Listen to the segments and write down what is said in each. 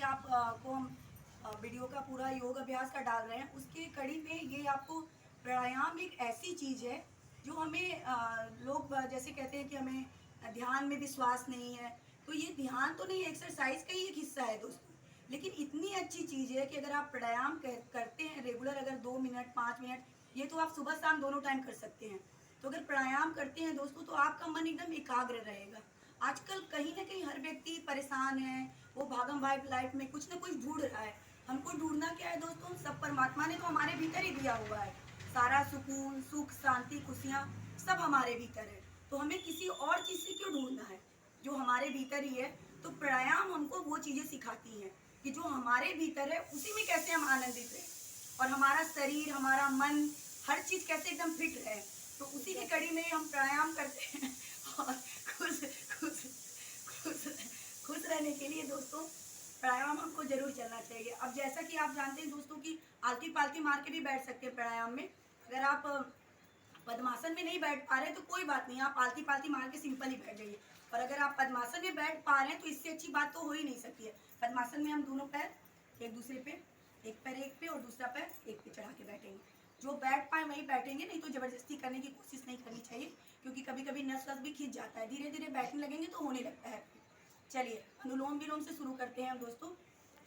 आप को हम वीडियो का पूरा योग अभ्यास का डाल रहे हैं, उसके कड़ी में ये आपको प्राणायाम एक ऐसी चीज़ है जो हमें लोग जैसे कहते हैं कि हमें ध्यान में विश्वास नहीं है, तो ये ध्यान तो नहीं, एक्सरसाइज का ही एक हिस्सा है दोस्तों। लेकिन इतनी अच्छी चीज़ है कि अगर आप प्राणायाम करते हैं रेगुलर, अगर 2 मिनट 5 मिनट, ये तो आप सुबह शाम दोनों टाइम कर सकते हैं। तो अगर प्राणायाम करते हैं दोस्तों तो आपका मन एकदम एकाग्र रहेगा। आजकल कहीं ना कहीं हर व्यक्ति परेशान है, वो भागम भाग लाइफ में कुछ ना कुछ ढूंढ रहा है। हमको ढूंढना क्या है दोस्तों? सब परमात्मा ने तो हमारे भीतर ही दिया हुआ है। सारा सुकून, सुख, शांति, खुशियाँ सब हमारे भीतर है। तो हमें किसी और चीज़ से क्यों ढूंढना है? जो हमारे भीतर ही है। तो प्राणायाम हमको वो चीज़ें सिखाती हैं कि जो हमारे भीतर है उसी में कैसे हम आनंदित रहें, और हमारा शरीर, हमारा मन, हर चीज़ कैसे एकदम फिट रहे। तो उसी की कड़ी में हम प्राणायाम करते हैं और खुश खुश खुश खुश रहने के लिए दोस्तों प्राणायाम हमको जरूर चलना चाहिए। अब जैसा कि आप जानते हैं दोस्तों कि आलती पालती मार के भी बैठ सकते हैं प्राणायाम में। अगर आप पद्मासन में नहीं बैठ पा रहे तो कोई बात नहीं, आप आलती पालती मार के सिंपल ही बैठ जाइए। और अगर आप पद्मासन में बैठ पा रहे हैं तो इससे अच्छी बात तो हो ही नहीं सकती है। पद्मासन में हम दोनों पैर एक दूसरे पे, एक पैर एक पे और दूसरा पैर एक पे चढ़ा के बैठेंगे। जो बैठ पाए वही बैठेंगे, नहीं तो जबरदस्ती करने की कोशिश नहीं करनी चाहिए, क्योंकि कभी कभी नस वस भी खींच जाता है। धीरे धीरे बैठने लगेंगे तो होने लगता है। चलिए अनुलोम विलोम से शुरू करते हैं हम दोस्तों।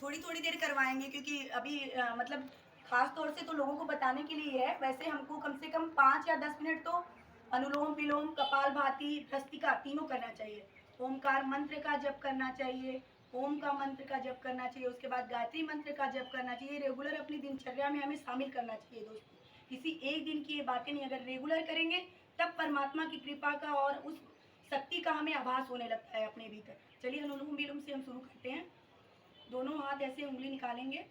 थोड़ी थोड़ी देर करवाएंगे क्योंकि अभी मतलब खास तौर से तो लोगों को बताने के लिए है। वैसे हमको कम से कम 5 या 10 मिनट तो अनुलोम विलोम, कपाल भाती, भस्त्रिका तीनों करना चाहिए। ओमकार मंत्र का जप करना चाहिए, ओम का मंत्र का जप करना चाहिए, उसके बाद गायत्री मंत्र का जप करना चाहिए। रेगुलर अपनी दिनचर्या में हमें शामिल करना चाहिए दोस्तों। किसी एक दिन की ये बातें नहीं, अगर रेगुलर करेंगे तब परमात्मा की कृपा का और उस शक्ति का हमें आभास होने लगता है अपने भीतर। चलिए अनुलोम विलोम से हम शुरू करते हैं। दोनों हाथ ऐसे उंगली निकालेंगे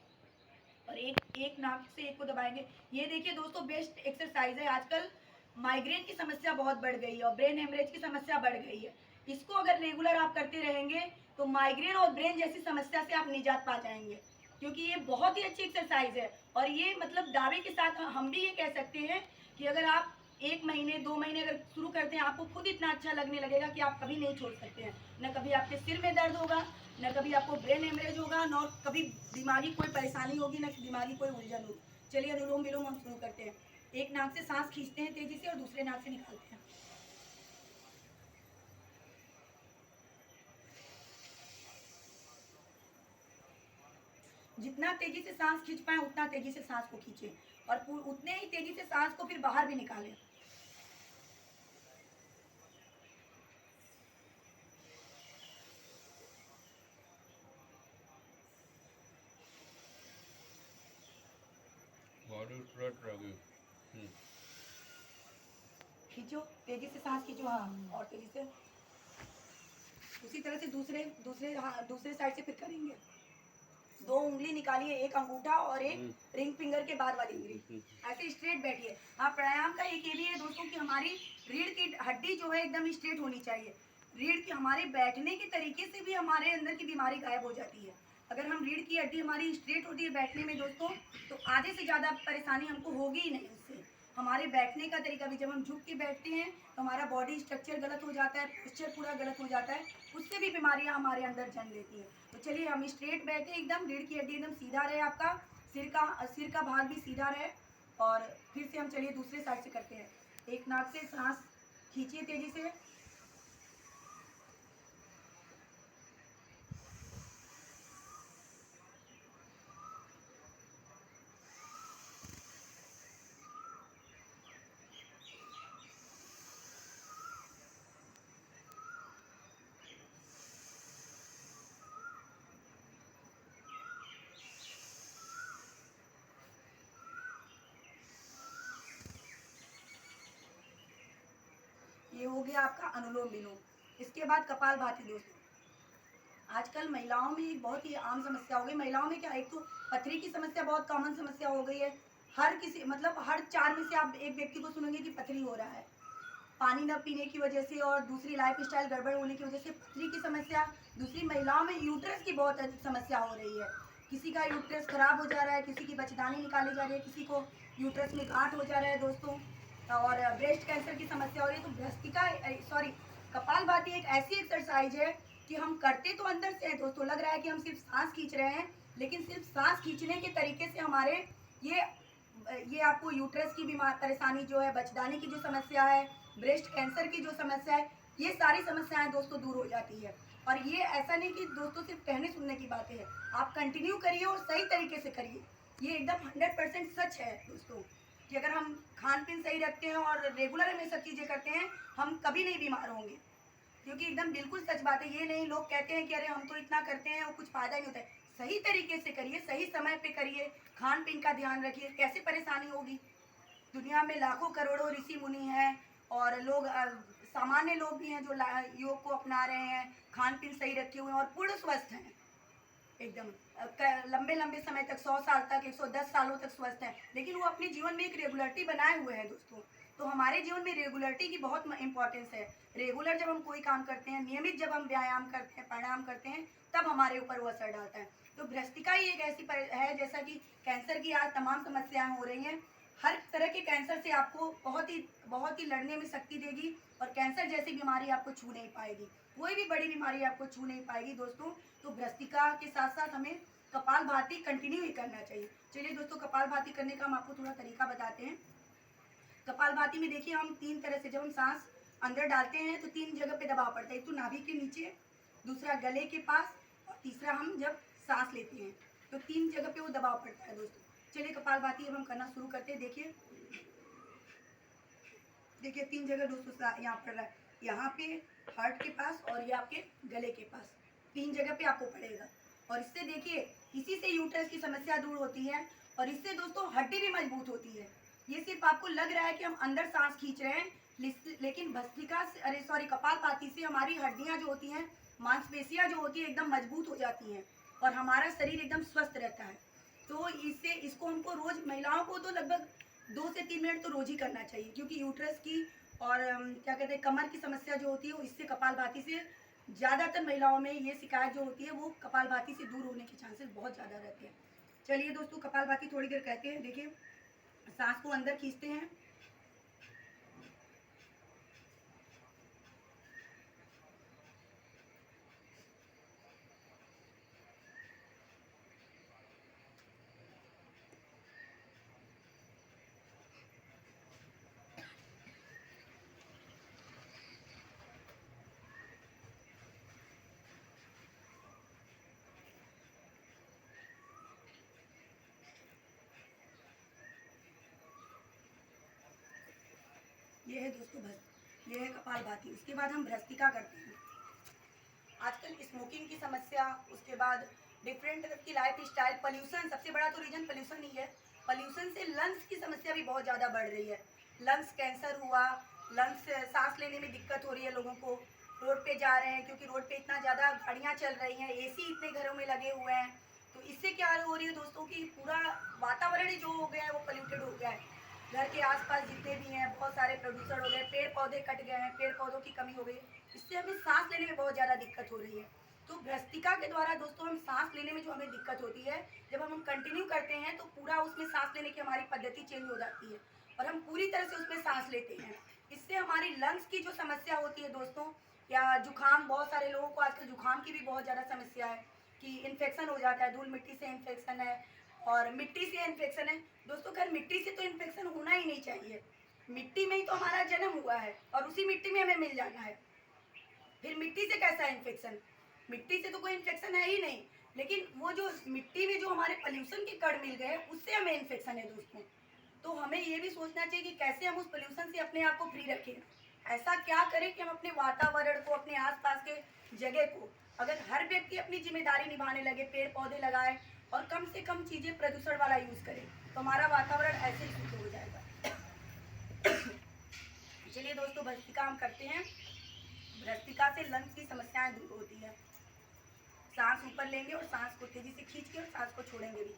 और एक एक नाक से एक को दबाएंगे। ये देखिए दोस्तों बेस्ट एक्सरसाइज है। आजकल माइग्रेन की समस्या बहुत बढ़ गई है और ब्रेन हेमरेज की समस्या बढ़ गई है। इसको अगर रेगुलर आप करते रहेंगे तो माइग्रेन और ब्रेन जैसी समस्या से आप निजात पा जाएंगे, क्योंकि ये बहुत ही अच्छी एक्सरसाइज है। और ये मतलब दावे के साथ हम भी ये कह सकते हैं कि अगर आप 1 महीने 2 महीने अगर शुरू करते हैं, आपको खुद इतना अच्छा लगने लगेगा कि आप कभी नहीं छोड़ सकते हैं। न कभी आपके सिर में दर्द होगा, न कभी आपको ब्रेन हेमरेज होगा, न कभी दिमागी कोई परेशानी होगी, न दिमागी कोई उलझन होगी। चलिए अनुलोम विलोम हम शुरू करते हैं। एक नाक से सांस खींचते हैं तेजी से और दूसरे नाक से निकालते हैं। जितना तेजी से सांस खींच पाए उतना तेजी से सांस को खींचे और उतने ही तेजी से सांस को फिर बाहर भी निकालें। खींचो तेजी से सांस खींचो, हाँ, और तेजी से। उसी तरह से दूसरे दूसरे हाँ दूसरे साइड से फिर करेंगे। 2 उंगली निकालिए, एक अंगूठा और एक रिंग फिंगर के बाद वाली उंगली। ऐसे स्ट्रेट बैठिए। हाँ, प्राणायाम का एक ये भी है दोस्तों कि हमारी रीढ़ की हड्डी जो है एकदम स्ट्रेट होनी चाहिए। रीढ़ की हमारे बैठने के तरीके से भी हमारे अंदर की बीमारी गायब हो जाती है। अगर हम रीढ़ की हड्डी हमारी स्ट्रेट होती है बैठने में दोस्तों, तो आधे से ज़्यादा परेशानी हमको होगी ही नहीं उससे। हमारे बैठने का तरीका भी, जब हम झुक के बैठते हैं तो हमारा बॉडी स्ट्रक्चर गलत हो जाता है, पोस्चर पूरा गलत हो जाता है, उससे भी बीमारियां हमारे अंदर जन्म लेती हैं। तो चलिए हम स्ट्रेट बैठे, एकदम रीढ़ की हड्डी एकदम सीधा रहे, आपका सिर का भाग भी सीधा रहे। और फिर से हम चलिए दूसरे साइड से करते हैं। एक नाक से सांस खींचिए तेजी से, ये हो गया आपका अनुलोम विलोम। इसके बाद कपाल भाती दोस्तों। आजकल महिलाओं में एक बहुत ही आम समस्या हो गई। महिलाओं में क्या, एक तो पथरी की समस्या बहुत कॉमन समस्या हो गई है। हर किसी मतलब हर 4 में से आप एक व्यक्ति को सुनेंगे कि पथरी हो रहा है, पानी न पीने की वजह से और दूसरी लाइफस्टाइल गड़बड़ होने की वजह से पथरी की समस्या। दूसरी, महिलाओं में यूट्रस की बहुत अधिक समस्या हो रही है। किसी का यूट्रस खराब हो जा रहा है, किसी की बच्चेदानी निकाली जा रही है, किसी को यूट्रस में गांठ हो जा रहा है दोस्तों, और ब्रेस्ट कैंसर की समस्या हो रही है। तो भस्त्रिका, सॉरी, कपालभाति एक ऐसी एक्सरसाइज है कि हम करते तो अंदर से हैं दोस्तों, लग रहा है कि हम सिर्फ सांस खींच रहे हैं, लेकिन सिर्फ सांस खींचने के तरीके से हमारे ये ये आपको यूट्रस की बीमार परेशानी जो है, बच्चेदानी की जो समस्या है, ब्रेस्ट कैंसर की जो समस्या है, ये सारी समस्याएं दोस्तों दूर हो जाती है। और ये ऐसा नहीं कि दोस्तों सिर्फ कहने सुनने की बातें हैं, आप कंटिन्यू करिए और सही तरीके से करिए। ये एकदम 100% सच है दोस्तों कि अगर हम खान पीन सही रखते हैं और रेगुलर हम ये सब चीज़ें करते हैं, हम कभी नहीं बीमार होंगे। क्योंकि एकदम बिल्कुल सच बात है, ये नहीं लोग कहते हैं कि अरे हम तो इतना करते हैं और कुछ फ़ायदा नहीं होता है। सही तरीके से करिए, सही समय पे करिए, खान पीन का ध्यान रखिए, कैसे परेशानी होगी। दुनिया में लाखों करोड़ों ऋषि मुनि हैं और लोग सामान्य लोग भी हैं जो योग को अपना रहे हैं, खान पीन सही रखे हुए हैं और पूर्ण स्वस्थ हैं एकदम। लंबे लंबे समय तक, 100 साल तक, 110 सालों तक स्वस्थ हैं, लेकिन वो अपने जीवन में एक रेगुलरिटी बनाए हुए हैं दोस्तों। तो हमारे जीवन में रेगुलरिटी की बहुत इंपॉर्टेंस है। रेगुलर जब हम कोई काम करते हैं, नियमित जब हम व्यायाम करते हैं, प्राणायाम करते हैं, तब हमारे ऊपर वो असर डालता है। तो भ्रष्टिका ही एक ऐसी है, जैसा कि कैंसर की आज तमाम समस्याएं हो रही हैं, हर तरह के कैंसर से आपको बहुत ही लड़ने में शक्ति देगी और कैंसर जैसी बीमारी आपको छू नहीं पाएगी, कोई भी बड़ी बीमारी आपको छू नहीं पाएगी दोस्तों। तो भ्रष्टिका के साथ साथ हमें कपाल भाती कंटिन्यू ही करना चाहिए। चलिए दोस्तों, कपाल भाती करने का हम आपको थोड़ा तरीका बताते हैं। कपाल भाती में देखिए हम 3 तरह से, जब हम सांस अंदर डालते हैं तो 3 जगह पे दबाव पड़ता है। एक तो नाभि के नीचे, दूसरा गले के पास और तीसरा हम जब सांस लेते हैं तो 3 जगह पे वो दबाव पड़ता है दोस्तों। चलिए कपाल भाती अब हम करना शुरू करते हैं। देखिए 3 जगह दोस्तों यहाँ पड़ रहा है, यहाँ पे हार्ट के पास और ये आपके गले के पास, 3 जगह पे आपको पड़ेगा। और इससे देखिए, इसी से यूट्रस की समस्या दूर होती है और इससे दोस्तों हड्डी भी मजबूत होती है। ये सिर्फ आपको लग रहा है कि हम अंदर सांस खींच रहे हैं, लेकिन भस्त्रिका से, अरे सॉरी, कपालभाति से हमारी हड्डियां जो होती हैं, मांसपेशियां जो होती है, एकदम मजबूत हो जाती हैं और हमारा शरीर एकदम स्वस्थ रहता है। तो इसको हमको रोज, महिलाओं को तो लगभग 2 से 3 मिनट तो रोज ही करना चाहिए, क्योंकि यूट्रस की और क्या कहते हैं, कमर की समस्या जो होती है, इससे कपालभाति से ज़्यादातर महिलाओं में ये शिकायत जो होती है, वो कपालभाति से दूर होने के चांसेस बहुत ज़्यादा रहते हैं। चलिए दोस्तों, कपालभाति थोड़ी देर कहते हैं। देखिए सांस को अंदर खींचते हैं, ये है दोस्तों ये है कपालभाति। उसके बाद हम भ्रष्टिका करते हैं। आजकल स्मोकिंग की समस्या, उसके बाद डिफरेंट तरह की लाइफ स्टाइल, पोल्यूशन, सबसे बड़ा तो रीजन पोल्यूशन ही है। पोल्यूशन से लंग्स की समस्या भी बहुत ज़्यादा बढ़ रही है। लंग्स कैंसर हुआ, लंग्स सांस लेने में दिक्कत हो रही है लोगों को। रोड पे जा रहे हैं, क्योंकि रोड पे इतना ज़्यादा गाड़ियाँ चल रही हैं, एसी इतने घरों में लगे हुए हैं, तो इससे क्या हो रही है दोस्तों की पूरा वातावरण ही जो हो गया है वो पोल्यूटेड हो गया है। घर के आसपास जितने भी हैं, बहुत सारे प्रदूषण हो गए, पेड़ पौधे कट गए हैं, पेड़ पौधों की कमी हो गई, इससे हमें सांस लेने में बहुत ज़्यादा दिक्कत हो रही है। तो भ्रष्टिका के द्वारा दोस्तों हम सांस लेने में जो हमें दिक्कत होती है, जब हम कंटिन्यू करते हैं तो पूरा उसमें सांस लेने की हमारी पद्धति चेंज हो जाती है और हम पूरी तरह से उसमें सांस लेते हैं। इससे हमारी लंग्स की जो समस्या होती है दोस्तों, या जुकाम, बहुत सारे लोगों को आजकल जुकाम की भी बहुत ज़्यादा समस्या है कि इन्फेक्शन हो जाता है, धूल मिट्टी से इन्फेक्शन है और मिट्टी से इन्फेक्शन है। दोस्तों खैर मिट्टी से तो इन्फेक्शन होना ही नहीं चाहिए, मिट्टी में ही तो हमारा जन्म हुआ है और उसी मिट्टी में हमें मिल जाना है, फिर मिट्टी से कैसा इन्फेक्शन? मिट्टी से तो कोई इन्फेक्शन है ही नहीं, लेकिन वो जो मिट्टी में जो हमारे पोल्यूशन के कण मिल गए, उससे हमें इन्फेक्शन है दोस्तों। तो हमें ये भी सोचना चाहिए कि कैसे हम उस पोल्यूशन से अपने आप को फ्री रखें। ऐसा क्या करें कि हम अपने वातावरण को, अपने आसपास के जगह को, अगर हर व्यक्ति अपनी जिम्मेदारी निभाने लगे, पेड़ पौधे लगाए और कम से कम चीज़ें प्रदूषण वाला यूज़ करें, तो हमारा वातावरण ऐसे ही शुद्ध हो जाएगा। चलिए दोस्तों, भस्त्रिका हम करते हैं। भस्त्रिका से लंग्स की समस्याएं दूर होती है। सांस ऊपर लेंगे और सांस को तेजी से खींच के और सांस को छोड़ेंगे भी।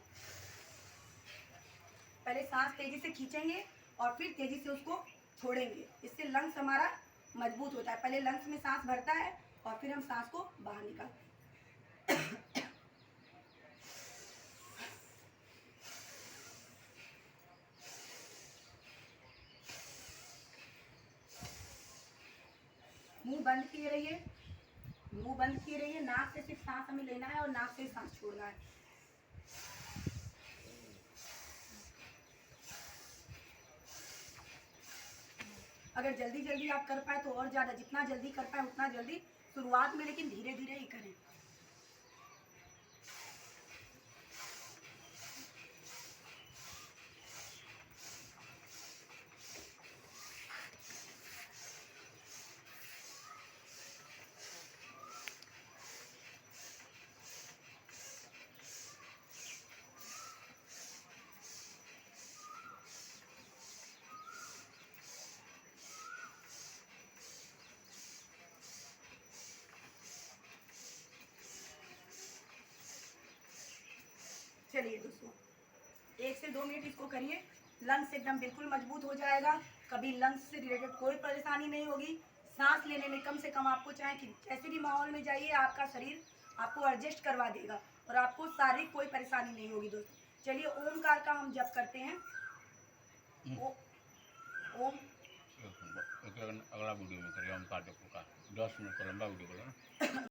पहले सांस तेजी से खींचेंगे और फिर तेजी से उसको छोड़ेंगे, इससे लंग्स हमारा मजबूत होता है। पहले लंग्स में सांस भरता है और फिर हम सांस को बाहर निकालते हैं। मुंह बंद किए रहिए, मुंह बंद किए रहिए, नाक से सिर्फ सांस हमें लेना है और नाक से सांस छोड़ना है। अगर जल्दी जल्दी आप कर पाए तो और ज़्यादा, जितना जल्दी कर पाए उतना जल्दी, शुरुआत में लेकिन धीरे धीरे ही करें। चलिए दोस्तों, 1 से 2 मिनट इसको करिए, लंग्स एकदम बिल्कुल मजबूत हो जाएगा, कभी लंग्स से रिलेटेड कोई परेशानी नहीं होगी। सांस लेने में कम से कम आपको चाहे कि कैसे भी माहौल में जाइए, आपका शरीर आपको एडजस्ट करवा देगा और आपको शारीरिक कोई परेशानी नहीं होगी दोस्तों। चलिए ओमकार का हम जप करते हैं। ओम अगला वीडियो में करिए ओमकार जप का 10 मिनट का लंबा वीडियो करो ना।